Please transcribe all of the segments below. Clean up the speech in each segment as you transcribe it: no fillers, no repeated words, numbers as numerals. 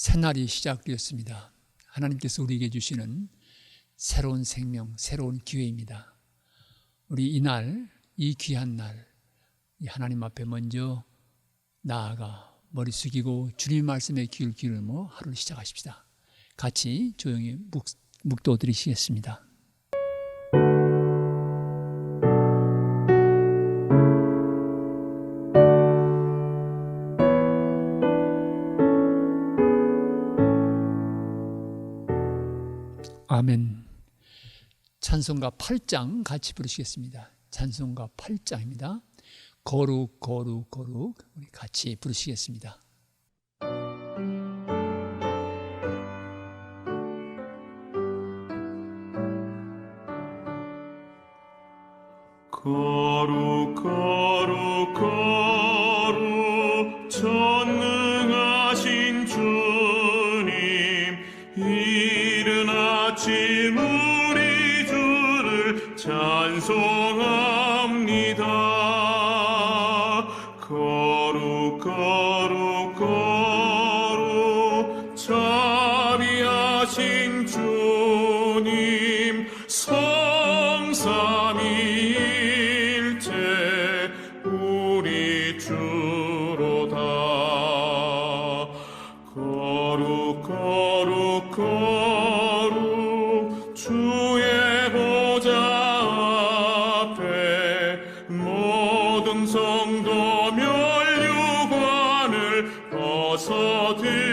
새날이 시작되었습니다. 하나님께서 우리에게 주시는 새로운 생명, 새로운 기회입니다. 우리 이날, 이 귀한 날, 이 하나님 앞에 먼저 나아가 머리 숙이고 주님의 말씀에 귀를 기울이며 하루를 시작하십시다. 같이 조용히 묵도 드리시겠습니다. 아멘. 찬송가 8장 같이 부르시겠습니다. 찬송가 8장입니다. 거룩 거룩 거룩 우리 같이 부르시겠습니다. 거룩 거룩 거룩 전능하신 주님, 이른 아침 우리 주를 찬송합니다. 거룩 거룩 거룩 자비하신 주님, 성삼위일체 우리 주로다. 거룩 거룩 거룩 주의 보좌 앞에 모든 성도 면류관을 벗어드리네.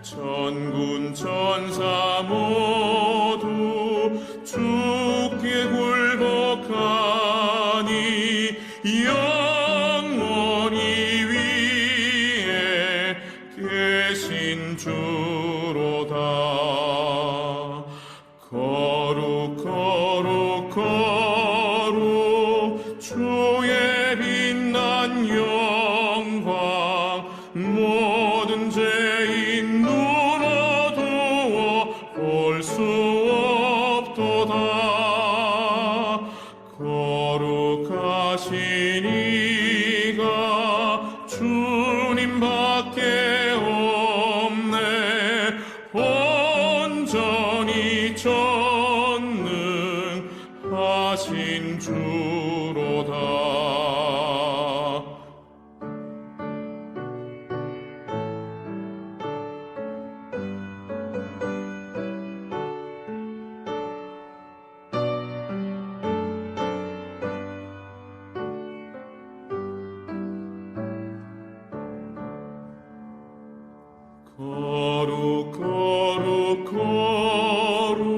천군 천사 모두 주께 굴복하니 영원히 위에 계신 주로다. 거룩 거룩 거룩 주의 빛난 영광, 모든 죄인 눈 어두워 볼 수 없도다. 거룩하신 이가 주님밖에 없네. 온전히 전능하신 주로다. 거룩 거룩 거룩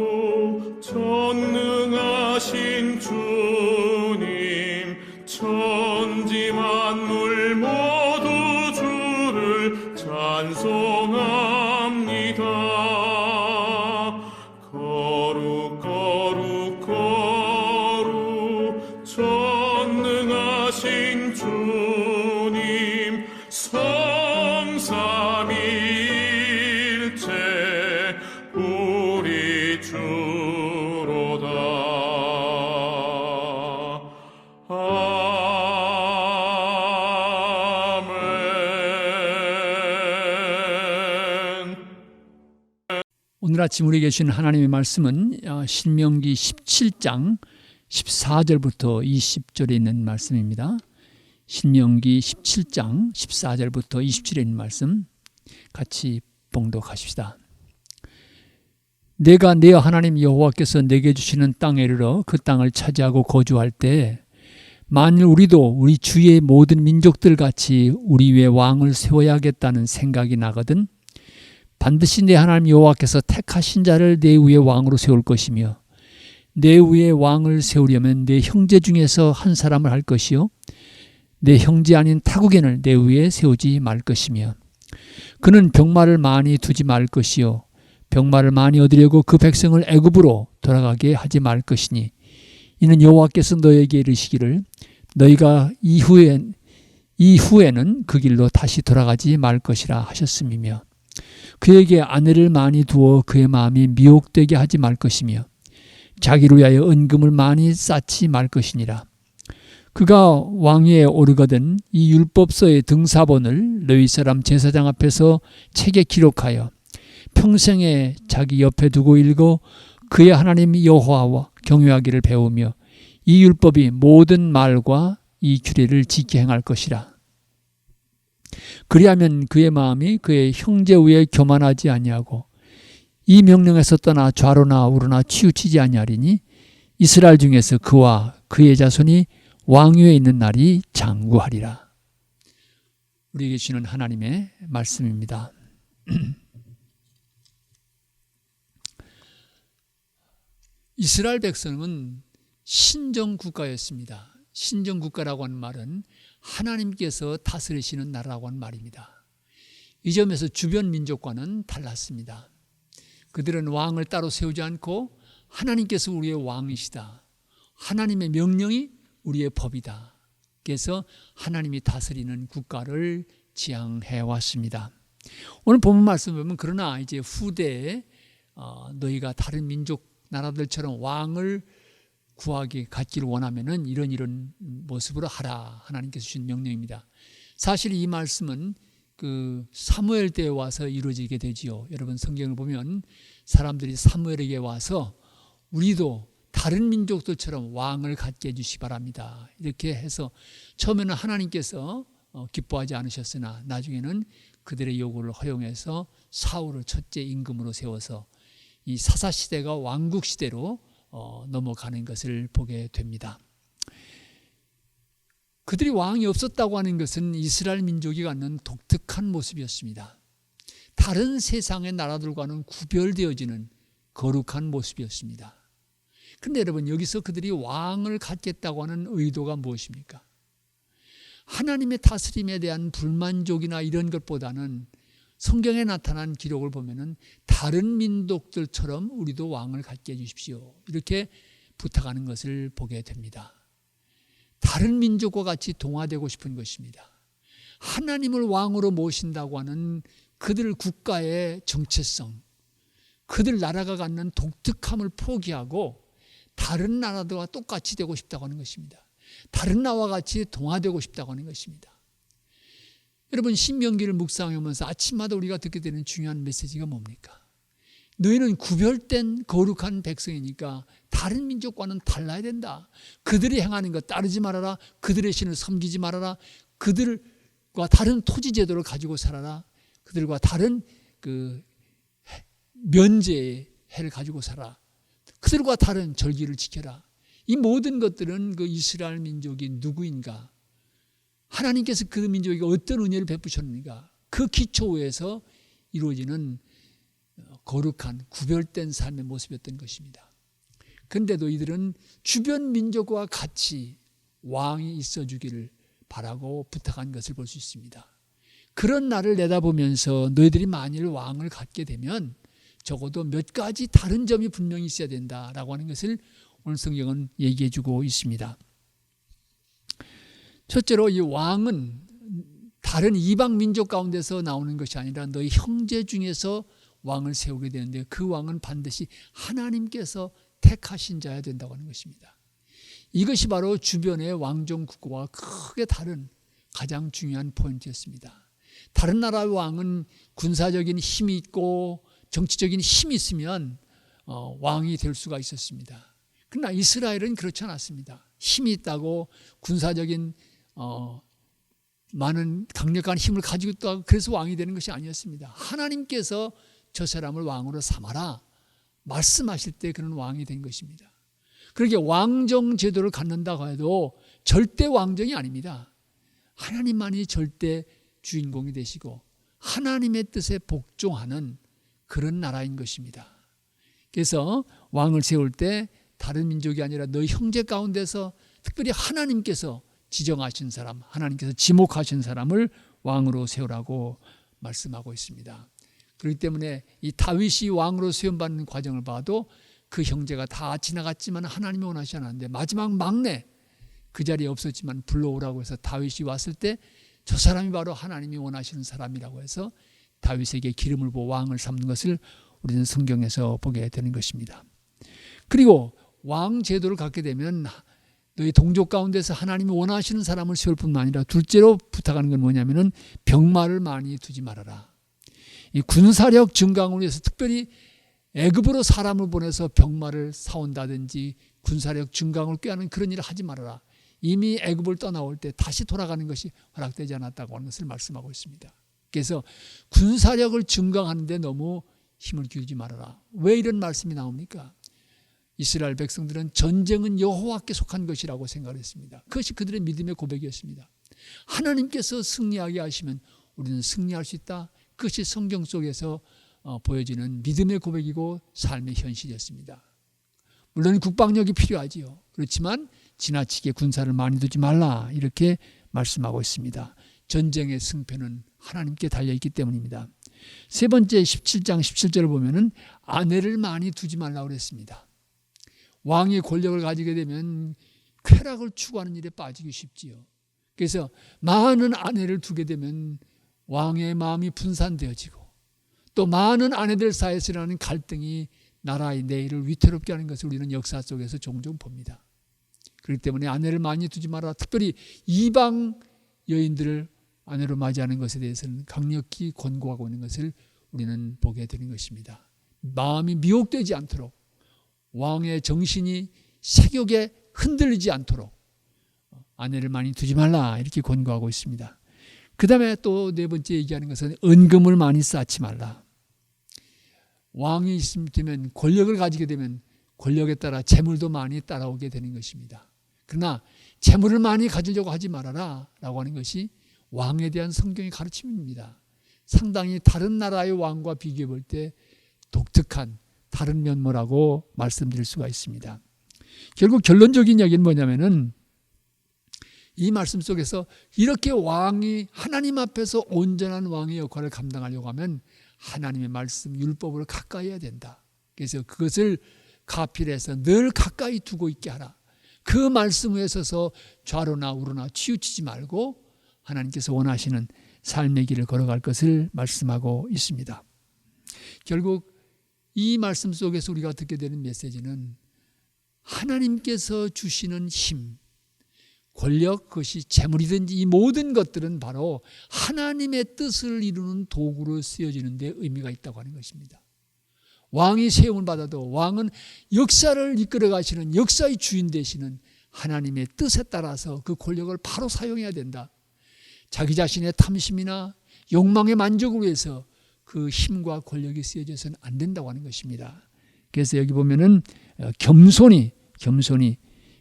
전능하신 주님, 천지 만물 모두 주를 찬송합니다. 거룩 거룩 거룩 전능하신 주님, 성삼위일체 우리 주로다. 아멘. 오늘 아침 우리에게 주신 하나님의 말씀은 신명기 17장 14절부터 20절에 있는 말씀입니다. 신명기 17장 14절부터 20절에 있는 말씀 같이 봉독하십시다. 내가 내 하나님 여호와께서 내게 주시는 땅에 이르러 그 땅을 차지하고 거주할 때, 만일 우리도 우리 주의 모든 민족들 같이 우리 위에 왕을 세워야겠다는 생각이 나거든 반드시 내 하나님 여호와께서 택하신 자를 내 위에 왕으로 세울 것이며, 내 위에 왕을 세우려면 내 형제 중에서 한 사람을 할 것이요 내 형제 아닌 타국인을 내 위에 세우지 말 것이며, 그는 병마를 많이 두지 말 것이요 병마를 많이 얻으려고 그 백성을 애굽으로 돌아가게 하지 말 것이니, 이는 여호와께서 너에게 이르시기를 너희가 이후에는 그 길로 다시 돌아가지 말 것이라 하셨음이며, 그에게 아내를 많이 두어 그의 마음이 미혹되게 하지 말 것이며, 자기를 위하여 은금을 많이 쌓지 말 것이니라. 그가 왕위에 오르거든 이 율법서의 등사본을 레위 사람 제사장 앞에서 책에 기록하여 평생에 자기 옆에 두고 읽어 그의 하나님 여호와와 경외하기를 배우며 이 율법이 모든 말과 이 규례를 지켜 행할 것이라. 그리하면 그의 마음이 그의 형제 위에 교만하지 아니하고 이 명령에서 떠나 좌로나 우로나 치우치지 아니하리니 이스라엘 중에서 그와 그의 자손이 왕위에 있는 날이 장구하리라. 우리에게 주시는 하나님의 말씀입니다. 이스라엘 백성은 신정국가였습니다. 신정국가라고 하는 말은 하나님께서 다스리시는 나라라고 하는 말입니다. 이 점에서 주변 민족과는 달랐습니다. 그들은 왕을 따로 세우지 않고 하나님께서 우리의 왕이시다. 하나님의 명령이 우리의 법이다. 그래서 하나님이 다스리는 국가를 지향해 왔습니다. 오늘 본문 말씀 보면 그러나 이제 후대에 너희가 다른 민족 나라들처럼 왕을 구하기 갖기를 원하면은 이런 모습으로 하라. 하나님께서 주신 명령입니다. 사실 이 말씀은 그 사무엘 때에 와서 이루어지게 되지요. 여러분 성경을 보면 사람들이 사무엘에게 와서 우리도 다른 민족들처럼 왕을 갖게 해주시기 바랍니다. 이렇게 해서 처음에는 하나님께서 기뻐하지 않으셨으나 나중에는 그들의 요구를 허용해서 사울을 첫째 임금으로 세워서 이 사사시대가 왕국시대로 넘어가는 것을 보게 됩니다. 그들이 왕이 없었다고 하는 것은 이스라엘 민족이 갖는 독특한 모습이었습니다. 다른 세상의 나라들과는 구별되어지는 거룩한 모습이었습니다. 그런데 여러분 여기서 그들이 왕을 갖겠다고 하는 의도가 무엇입니까? 하나님의 다스림에 대한 불만족이나 이런 것보다는 성경에 나타난 기록을 보면은 다른 민족들처럼 우리도 왕을 갖게 해주십시오. 이렇게 부탁하는 것을 보게 됩니다. 다른 민족과 같이 동화되고 싶은 것입니다. 하나님을 왕으로 모신다고 하는 그들 국가의 정체성, 그들 나라가 갖는 독특함을 포기하고 다른 나라들과 똑같이 되고 싶다고 하는 것입니다. 다른 나라와 같이 동화되고 싶다고 하는 것입니다. 여러분 신명기를 묵상하면서 아침마다 우리가 듣게 되는 중요한 메시지가 뭡니까? 너희는 구별된 거룩한 백성이니까 다른 민족과는 달라야 된다. 그들이 행하는 것 따르지 말아라. 그들의 신을 섬기지 말아라. 그들과 다른 토지 제도를 가지고 살아라. 그들과 다른 그 면제의 해를 가지고 살아. 그들과 다른 절기를 지켜라. 이 모든 것들은 그 이스라엘 민족이 누구인가? 하나님께서 그 민족에게 어떤 은혜를 베푸셨는가? 그 기초 위에서 이루어지는 거룩한 구별된 삶의 모습이었던 것입니다. 그런데도 이들은 주변 민족과 같이 왕이 있어주기를 바라고 부탁한 것을 볼 수 있습니다. 그런 날을 내다보면서 너희들이 만일 왕을 갖게 되면 적어도 몇 가지 다른 점이 분명히 있어야 된다라고 하는 것을 오늘 성경은 얘기해 주고 있습니다. 첫째로 이 왕은 다른 이방 민족 가운데서 나오는 것이 아니라 너희 형제 중에서 왕을 세우게 되는데 그 왕은 반드시 하나님께서 택하신 자여야 된다고 하는 것입니다. 이것이 바로 주변의 왕정 국가와 크게 다른 가장 중요한 포인트였습니다. 다른 나라의 왕은 군사적인 힘이 있고 정치적인 힘이 있으면 왕이 될 수가 있었습니다. 그러나 이스라엘은 그렇지 않았습니다. 힘이 있다고 군사적인 많은 강력한 힘을 가지고 있다고 그래서 왕이 되는 것이 아니었습니다. 하나님께서 저 사람을 왕으로 삼아라 말씀하실 때 그는 왕이 된 것입니다. 그렇게 왕정 제도를 갖는다고 해도 절대 왕정이 아닙니다. 하나님만이 절대 주인공이 되시고 하나님의 뜻에 복종하는 그런 나라인 것입니다. 그래서 왕을 세울 때 다른 민족이 아니라 너희 형제 가운데서 특별히 하나님께서 지정하신 사람, 하나님께서 지목하신 사람을 왕으로 세우라고 말씀하고 있습니다. 그렇기 때문에 이 다윗이 왕으로 세움받는 과정을 봐도 그 형제가 다 지나갔지만 하나님이 원하지 않았는데 마지막 막내 그 자리에 없었지만 불러오라고 해서 다윗이 왔을 때 저 사람이 바로 하나님이 원하시는 사람이라고 해서 다윗에게 기름을 부어 왕을 삼는 것을 우리는 성경에서 보게 되는 것입니다. 그리고 왕 제도를 갖게 되면 너희 동족 가운데서 하나님이 원하시는 사람을 세울 뿐만 아니라 둘째로 부탁하는 건 뭐냐면은 병마를 많이 두지 말아라. 이 군사력 증강을 위해서 특별히 애굽으로 사람을 보내서 병마를 사온다든지 군사력 증강을 꾀하는 그런 일을 하지 말아라. 이미 애굽을 떠나올 때 다시 돌아가는 것이 허락되지 않았다고 하는 것을 말씀하고 있습니다. 그래서 군사력을 증강하는 데 너무 힘을 기울이지 말아라. 왜 이런 말씀이 나옵니까? 이스라엘 백성들은 전쟁은 여호와께 속한 것이라고 생각을 했습니다. 그것이 그들의 믿음의 고백이었습니다. 하나님께서 승리하게 하시면 우리는 승리할 수 있다. 그것이 성경 속에서 보여지는 믿음의 고백이고 삶의 현실이었습니다. 물론 국방력이 필요하지요. 그렇지만 지나치게 군사를 많이 두지 말라 이렇게 말씀하고 있습니다. 전쟁의 승패는 하나님께 달려있기 때문입니다. 세 번째 17장 17절을 보면은 아내를 많이 두지 말라고 그랬습니다. 왕이 권력을 가지게 되면 쾌락을 추구하는 일에 빠지기 쉽지요. 그래서 많은 아내를 두게 되면 왕의 마음이 분산되어지고 또 많은 아내들 사이에서 일어나는 갈등이 나라의 내일을 위태롭게 하는 것을 우리는 역사 속에서 종종 봅니다. 그렇기 때문에 아내를 많이 두지 마라. 특별히 이방 여인들을 아내로 맞이하는 것에 대해서는 강력히 권고하고 있는 것을 우리는 보게 되는 것입니다. 마음이 미혹되지 않도록 왕의 정신이 세욕에 흔들리지 않도록 아내를 많이 두지 말라 이렇게 권고하고 있습니다. 그 다음에 또 네 번째 얘기하는 것은 은금을 많이 쌓지 말라. 왕이 있으면 권력을 가지게 되면 권력에 따라 재물도 많이 따라오게 되는 것입니다. 그러나 재물을 많이 가지려고 하지 말아라 라고 하는 것이 왕에 대한 성경의 가르침입니다. 상당히 다른 나라의 왕과 비교해 볼 때 독특한 다른 면모라고 말씀드릴 수가 있습니다. 결국 결론적인 이야기는 뭐냐면은 이 말씀 속에서 이렇게 왕이 하나님 앞에서 온전한 왕의 역할을 감당하려고 하면 하나님의 말씀 율법을 가까이 해야 된다. 그래서 그것을 가필해서 늘 가까이 두고 있게 하라. 그 말씀 위에 서서 좌로나 우로나 치우치지 말고 하나님께서 원하시는 삶의 길을 걸어갈 것을 말씀하고 있습니다. 결국 이 말씀 속에서 우리가 듣게 되는 메시지는 하나님께서 주시는 힘, 권력, 그것이 재물이든지 이 모든 것들은 바로 하나님의 뜻을 이루는 도구로 쓰여지는 데 의미가 있다고 하는 것입니다. 왕이 세움을 받아도 왕은 역사를 이끌어 가시는 역사의 주인 되시는 하나님의 뜻에 따라서 그 권력을 바로 사용해야 된다. 자기 자신의 탐심이나 욕망의 만족을 위해서 그 힘과 권력이 쓰여져서는 안 된다고 하는 것입니다. 그래서 여기 보면은 겸손히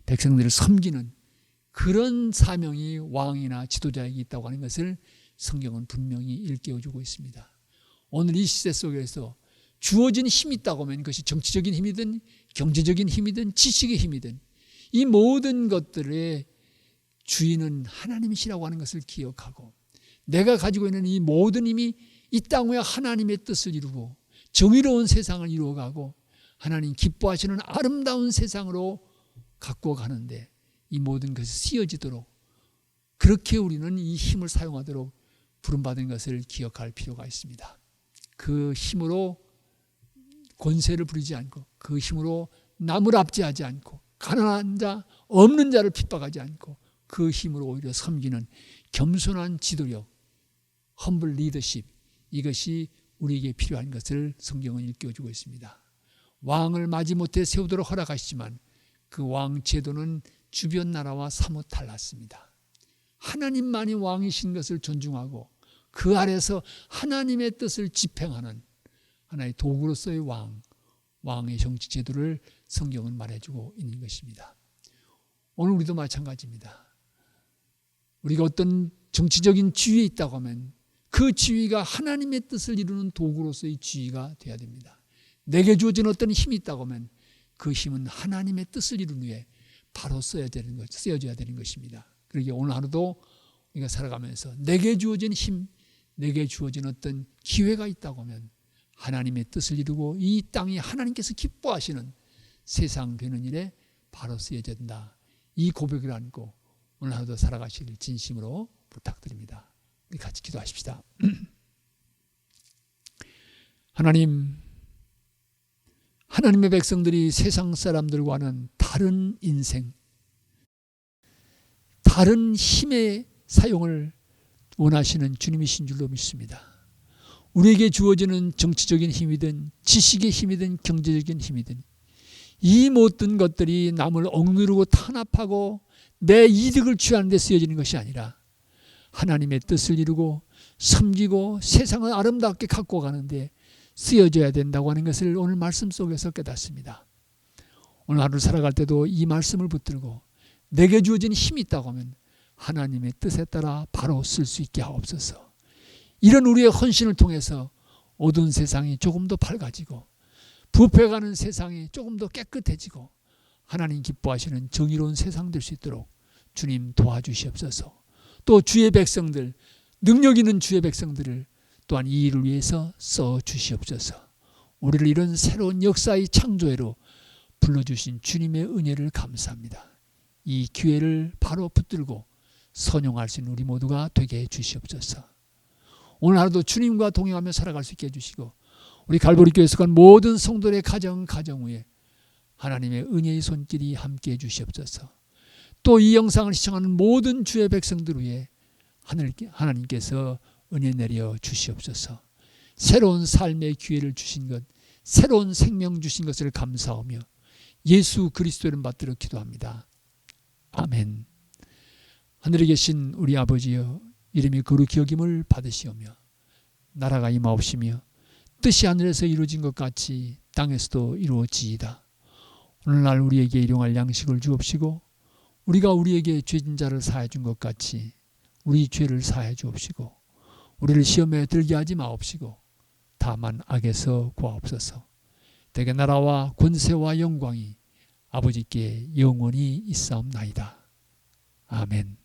백성들을 섬기는 그런 사명이 왕이나 지도자에게 있다고 하는 것을 성경은 분명히 일깨워주고 있습니다. 오늘 이 시대 속에서 주어진 힘이 있다고 하면 그것이 정치적인 힘이든 경제적인 힘이든 지식의 힘이든 이 모든 것들의 주인은 하나님이시라고 하는 것을 기억하고 내가 가지고 있는 이 모든 힘이 이 땅 위에 하나님의 뜻을 이루고 정의로운 세상을 이루어가고 하나님 기뻐하시는 아름다운 세상으로 갖고 가는데 이 모든 것이 쓰여지도록 그렇게 우리는 이 힘을 사용하도록 부름받은 것을 기억할 필요가 있습니다. 그 힘으로 권세를 부리지 않고 그 힘으로 남을 압제하지 않고 가난한 자, 없는 자를 핍박하지 않고 그 힘으로 오히려 섬기는 겸손한 지도력, 험블 리더십 이것이 우리에게 필요한 것을 성경은 일깨워주고 있습니다. 왕을 마지못해 세우도록 허락하시지만 그 왕 제도는 주변 나라와 사뭇 달랐습니다. 하나님만이 왕이신 것을 존중하고 그 아래서 하나님의 뜻을 집행하는 하나의 도구로서의 왕의 정치 제도를 성경은 말해주고 있는 것입니다. 오늘 우리도 마찬가지입니다. 우리가 어떤 정치적인 지위에 있다고 하면 그 지위가 하나님의 뜻을 이루는 도구로서의 지위가 되어야 됩니다. 내게 주어진 어떤 힘이 있다고 하면 그 힘은 하나님의 뜻을 이루는 위해 바로 쓰여져야 되는 것입니다. 그러기에 오늘 하루도 우리가 살아가면서 내게 주어진 힘, 내게 주어진 어떤 기회가 있다고 하면 하나님의 뜻을 이루고 이 땅이 하나님께서 기뻐하시는 세상 되는 일에 바로 쓰여져야 된다. 이 고백을 안고 오늘 하루도 살아가시길 진심으로 부탁드립니다. 우리 같이 기도하십시다. 하나님의 백성들이 세상 사람들과는 다른 인생, 다른 힘의 사용을 원하시는 주님이신 줄로 믿습니다. 우리에게 주어지는 정치적인 힘이든 지식의 힘이든 경제적인 힘이든 이 모든 것들이 남을 억누르고 탄압하고 내 이득을 취하는 데 쓰여지는 것이 아니라 하나님의 뜻을 이루고 섬기고 세상을 아름답게 갖고 가는데 쓰여져야 된다고 하는 것을 오늘 말씀 속에서 깨닫습니다. 오늘 하루 살아갈 때도 이 말씀을 붙들고 내게 주어진 힘이 있다고 하면 하나님의 뜻에 따라 바로 쓸 수 있게 하옵소서. 이런 우리의 헌신을 통해서 어두운 세상이 조금 더 밝아지고 부패가는 세상이 조금 더 깨끗해지고 하나님 기뻐하시는 정의로운 세상 될 수 있도록 주님 도와주시옵소서. 또 주의 백성들, 능력 있는 주의 백성들을 또한 이 일을 위해서 써주시옵소서. 우리를 이런 새로운 역사의 창조회로 불러주신 주님의 은혜를 감사합니다. 이 기회를 바로 붙들고 선용할 수 있는 우리 모두가 되게 해주시옵소서. 오늘 하루도 주님과 동행하며 살아갈 수 있게 해주시고 우리 갈보리 교회에 속한 모든 성도의 가정 위에 하나님의 은혜의 손길이 함께 해주시옵소서. 또 이 영상을 시청하는 모든 주의 백성들 위해 하나님께서 은혜 내려 주시옵소서. 새로운 삶의 기회를 주신 것, 새로운 생명 주신 것을 감사하며 예수 그리스도의 이름 받들어 기도합니다. 아멘. 하늘에 계신 우리 아버지여, 이름이 거룩히 여김을 받으시오며 나라가 임하옵시며 뜻이 하늘에서 이루어진 것 같이 땅에서도 이루어지이다. 오늘날 우리에게 일용할 양식을 주옵시고 우리가 우리에게 죄진 자를 사해 준 것 같이 우리 죄를 사해 주옵시고 우리를 시험에 들게 하지 마옵시고 다만 악에서 구하옵소서. 대개 나라와 권세와 영광이 아버지께 영원히 있사옵나이다. 아멘.